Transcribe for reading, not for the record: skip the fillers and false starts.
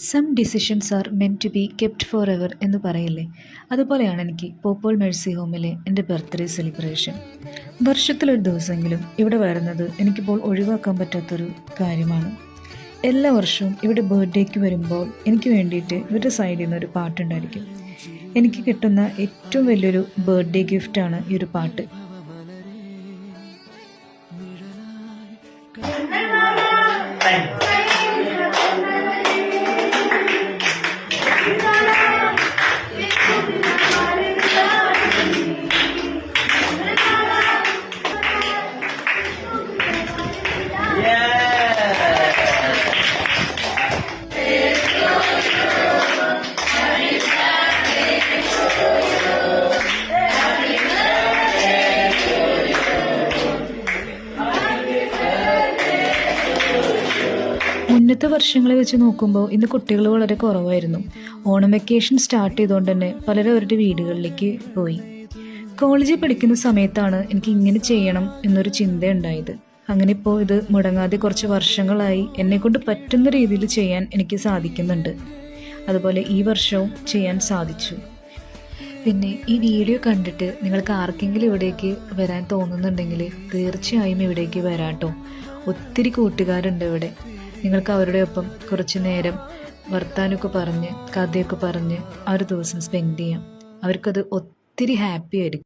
Some decisions are meant to be kept forever എന്ന് പറയില്ലേ, അതുപോലെയാണ് എനിക്ക് പോപ്പോൾ മെഴ്സി ഹോമിലെ എൻ്റെ ബർത്ത്ഡേ സെലിബ്രേഷൻ. വർഷത്തിലൊരു ദിവസമെങ്കിലും ഇവിടെ വരുന്നത് എനിക്കിപ്പോൾ ഒഴിവാക്കാൻ പറ്റാത്തൊരു കാര്യമാണ്. എല്ലാ വർഷവും ഇവിടെ ബർത്ത്ഡേക്ക് വരുമ്പോൾ എനിക്ക് വേണ്ടിയിട്ട് ഇവരുടെ സൈഡിൽ നിന്ന് ഒരു പാട്ടുണ്ടായിരിക്കും. എനിക്ക് കിട്ടുന്ന ഏറ്റവും വലിയൊരു ബർത്ത്ഡേ ഗിഫ്റ്റാണ് ഈ ഒരു പാട്ട്. മുന്നത്തെ വർഷങ്ങളെ വെച്ച് നോക്കുമ്പോൾ ഇന്ന് കുട്ടികൾ വളരെ കുറവായിരുന്നു. ഓണം വെക്കേഷൻ സ്റ്റാർട്ട് ചെയ്തുകൊണ്ട് തന്നെ പലരും അവരുടെ വീടുകളിലേക്ക് പോയി. കോളേജിൽ പഠിക്കുന്ന സമയത്താണ് എനിക്ക് ഇങ്ങനെ ചെയ്യണം എന്നൊരു ചിന്ത ഉണ്ടായത്. അങ്ങനെ ഇപ്പോൾ ഇത് മുടങ്ങാതെ കുറച്ച് വർഷങ്ങളായി എന്നെക്കൊണ്ട് പറ്റുന്ന രീതിയിൽ ചെയ്യാൻ എനിക്ക് സാധിക്കുന്നുണ്ട്. അതുപോലെ ഈ വർഷവും ചെയ്യാൻ സാധിച്ചു. പിന്നെ ഈ വീഡിയോ കണ്ടിട്ട് നിങ്ങൾക്ക് ആർക്കെങ്കിലും ഇവിടേക്ക് വരാൻ തോന്നുന്നുണ്ടെങ്കിൽ തീർച്ചയായും ഇവിടേക്ക് വരാട്ടോ. ഒത്തിരി കൂട്ടുകാരുണ്ട് ഇവിടെ. നിങ്ങൾക്ക് അവരുടെ ഒപ്പം കുറച്ച് നേരം വർത്താനമൊക്കെ പറഞ്ഞ് കഥയൊക്കെ പറഞ്ഞ് ആ ഒരു ദിവസം സ്പെൻഡ് ചെയ്യാം. അവർക്കത് ഒത്തിരി ഹാപ്പി ആയിരിക്കും.